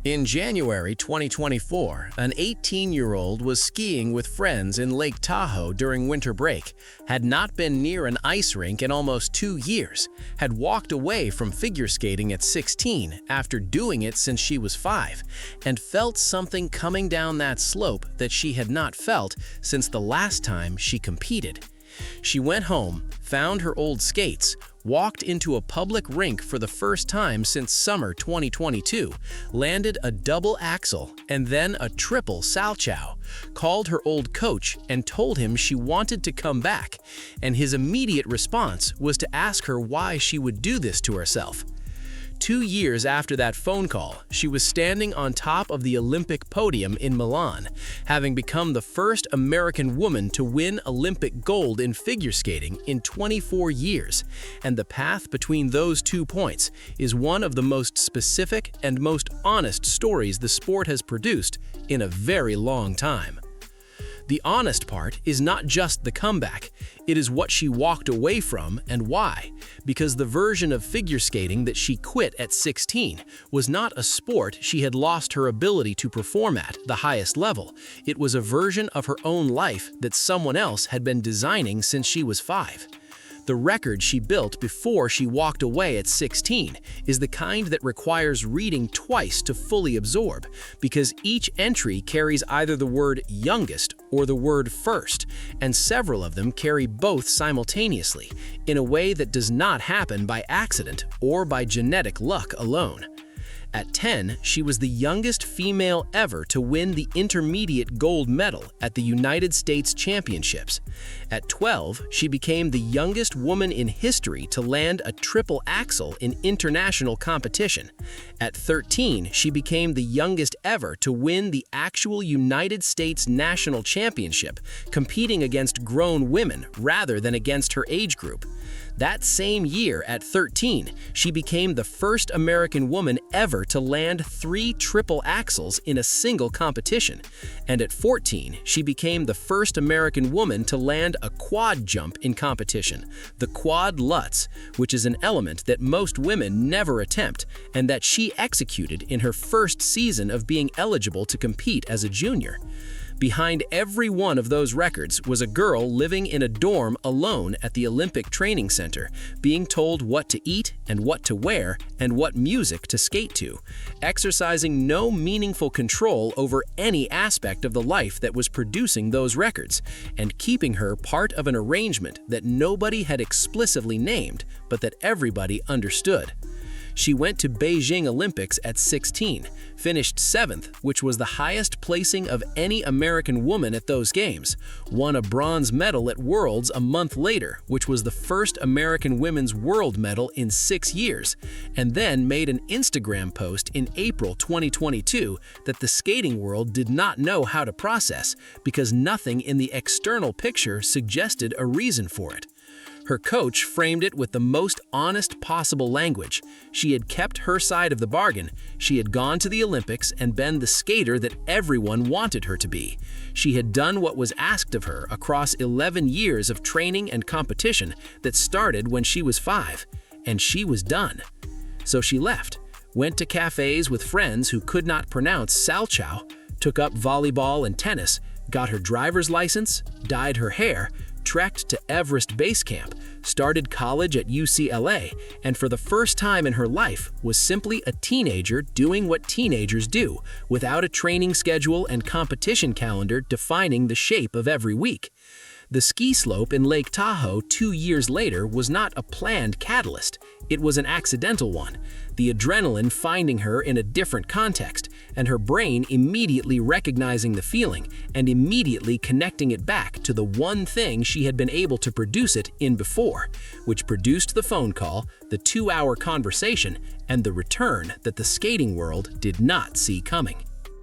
In January 2024, an 18-year-old was skiing with friends in Lake Tahoe during winter break, had not been near an ice rink in almost 2 years, had walked away from figure skating at 16 after doing it since she was 5, and felt something coming down that slope that she had not felt since the last time she competed. She went home, found her old skates, walked into a public rink for the first time since summer 2022, landed a double axel and then a triple salchow, called her old coach and told him she wanted to come back, and his immediate response was to ask her why she would do this to herself. 2 years after that phone call, she was standing on top of the Olympic podium in Milan, having become the first American woman to win Olympic gold in figure skating in 24 years, and the path between those 2 points is one of the most specific and most honest stories the sport has produced in a very long time. The honest part is not just the comeback, it is what she walked away from and why, because the version of figure skating that she quit at 16 was not a sport she had lost her ability to perform at the highest level. It was a version of her own life that someone else had been designing since she was 5. The record she built before she walked away at 16 is the kind that requires reading twice to fully absorb, because each entry carries either the word youngest or the word first, and several of them carry both simultaneously, in a way that does not happen by accident or by genetic luck alone. At 10, she was the youngest female ever to win the intermediate gold medal at the United States Championships. At 12, she became the youngest woman in history to land a triple axel in international competition. At 13, she became the youngest ever to win the actual United States National Championship, competing against grown women rather than against her age group. That same year, at 13, she became the first American woman ever to land 3 triple axels in a single competition. And at 14, she became the first American woman to land a quad jump in competition, the quad Lutz, which is an element that most women never attempt and that she executed in her first season of being eligible to compete as a junior. Behind every one of those records was a girl living in a dorm alone at the Olympic Training Center, being told what to eat and what to wear and what music to skate to, exercising no meaningful control over any aspect of the life that was producing those records, and keeping her part of an arrangement that nobody had explicitly named, but that everybody understood. She went to Beijing Olympics at 16, finished 7th, which was the highest placing of any American woman at those games, won a bronze medal at Worlds a month later, which was the first American women's world medal in 6 years, and then made an Instagram post in April 2022 that the skating world did not know how to process because nothing in the external picture suggested a reason for it. Her coach framed it with the most honest possible language. She had kept her side of the bargain. She had gone to the Olympics and been the skater that everyone wanted her to be. She had done what was asked of her across 11 years of training and competition that started when she was 5, and she was done. So she left, went to cafes with friends who could not pronounce salchow, took up volleyball and tennis, got her driver's license, dyed her hair, trekked to Everest Base Camp, started college at UCLA, and for the first time in her life was simply a teenager doing what teenagers do, without a training schedule and competition calendar defining the shape of every week. The ski slope in Lake Tahoe 2 years later was not a planned catalyst, it was an accidental one, the adrenaline finding her in a different context, and her brain immediately recognizing the feeling and immediately connecting it back to the one thing she had been able to produce it in before, which produced the phone call, the 2-hour conversation, and the return that the skating world did not see coming.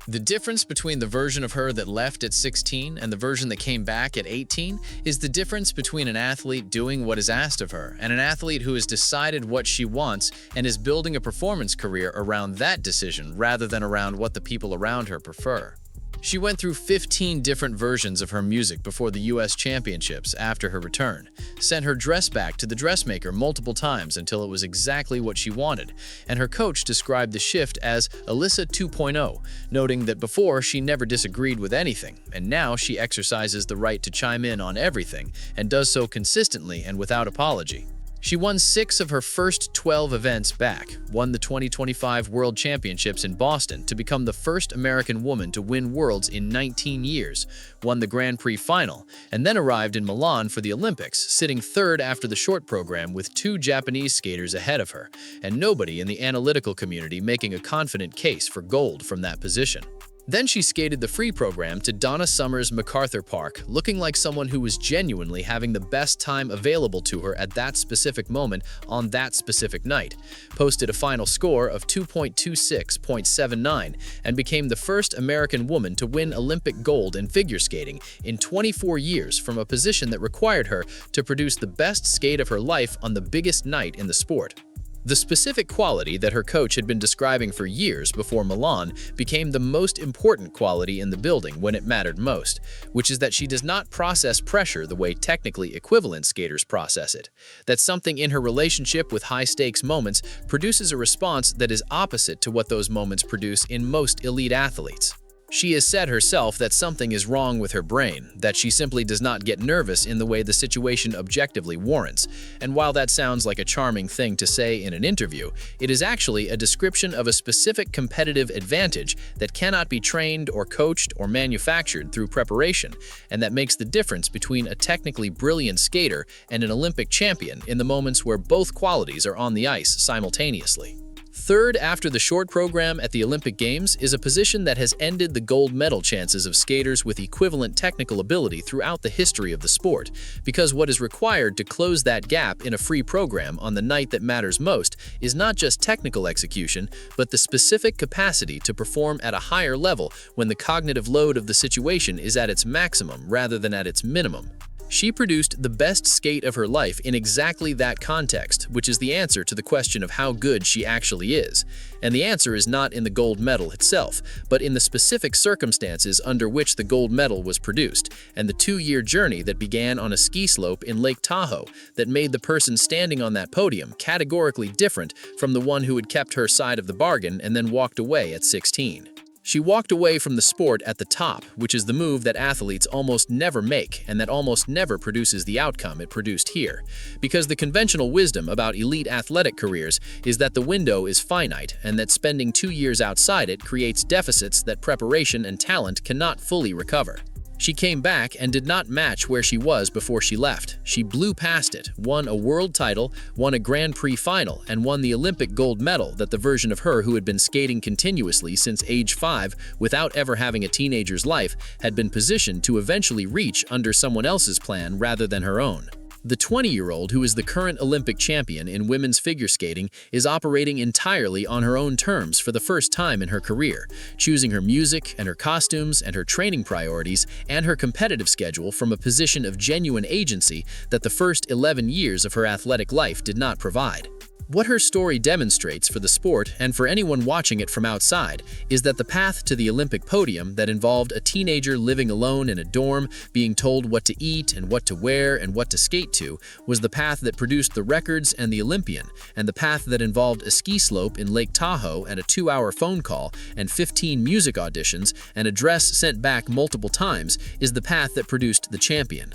The difference between the version of her that left at 16 and the version that came back at 18 is the difference between an athlete doing what is asked of her and an athlete who has decided what she wants and is building a performance career around that decision rather than around what the people around her prefer. She went through 15 different versions of her music before the US Championships after her return, sent her dress back to the dressmaker multiple times until it was exactly what she wanted, and her coach described the shift as Alysa 2.0, noting that before she never disagreed with anything, and now she exercises the right to chime in on everything and does so consistently and without apology. She won 6 of her first 12 events back, won the 2025 World Championships in Boston to become the first American woman to win Worlds in 19 years, won the Grand Prix final, and then arrived in Milan for the Olympics, sitting third after the short program with 2 Japanese skaters ahead of her, and nobody in the analytical community making a confident case for gold from that position. Then she skated the free program to Donna Summer's MacArthur Park, looking like someone who was genuinely having the best time available to her at that specific moment on that specific night, posted a final score of 2.26.79, and became the first American woman to win Olympic gold in figure skating in 24 years from a position that required her to produce the best skate of her life on the biggest night in the sport. The specific quality that her coach had been describing for years before Milan became the most important quality in the building when it mattered most, which is that she does not process pressure the way technically equivalent skaters process it. That something in her relationship with high-stakes moments produces a response that is opposite to what those moments produce in most elite athletes. She has said herself that something is wrong with her brain, that she simply does not get nervous in the way the situation objectively warrants. And while that sounds like a charming thing to say in an interview, it is actually a description of a specific competitive advantage that cannot be trained or coached or manufactured through preparation, and that makes the difference between a technically brilliant skater and an Olympic champion in the moments where both qualities are on the ice simultaneously. Third after the short program at the Olympic Games is a position that has ended the gold medal chances of skaters with equivalent technical ability throughout the history of the sport, because what is required to close that gap in a free program on the night that matters most is not just technical execution, but the specific capacity to perform at a higher level when the cognitive load of the situation is at its maximum rather than at its minimum. She produced the best skate of her life in exactly that context, which is the answer to the question of how good she actually is. And the answer is not in the gold medal itself, but in the specific circumstances under which the gold medal was produced, and the 2-year journey that began on a ski slope in Lake Tahoe that made the person standing on that podium categorically different from the one who had kept her side of the bargain and then walked away at 16. She walked away from the sport at the top, which is the move that athletes almost never make and that almost never produces the outcome it produced here. Because the conventional wisdom about elite athletic careers is that the window is finite and that spending 2 years outside it creates deficits that preparation and talent cannot fully recover. She came back and did not match where she was before she left. She blew past it, won a world title, won a Grand Prix final, and won the Olympic gold medal that the version of her who had been skating continuously since age 5 without ever having a teenager's life had been positioned to eventually reach under someone else's plan rather than her own. The 20-year-old, who is the current Olympic champion in women's figure skating, is operating entirely on her own terms for the first time in her career, choosing her music and her costumes and her training priorities and her competitive schedule from a position of genuine agency that the first 11 years of her athletic life did not provide. What her story demonstrates for the sport and for anyone watching it from outside is that the path to the Olympic podium that involved a teenager living alone in a dorm, being told what to eat and what to wear and what to skate to, was the path that produced the records and the Olympian, and the path that involved a ski slope in Lake Tahoe and a 2-hour phone call and 15 music auditions and a dress sent back multiple times is the path that produced the champion.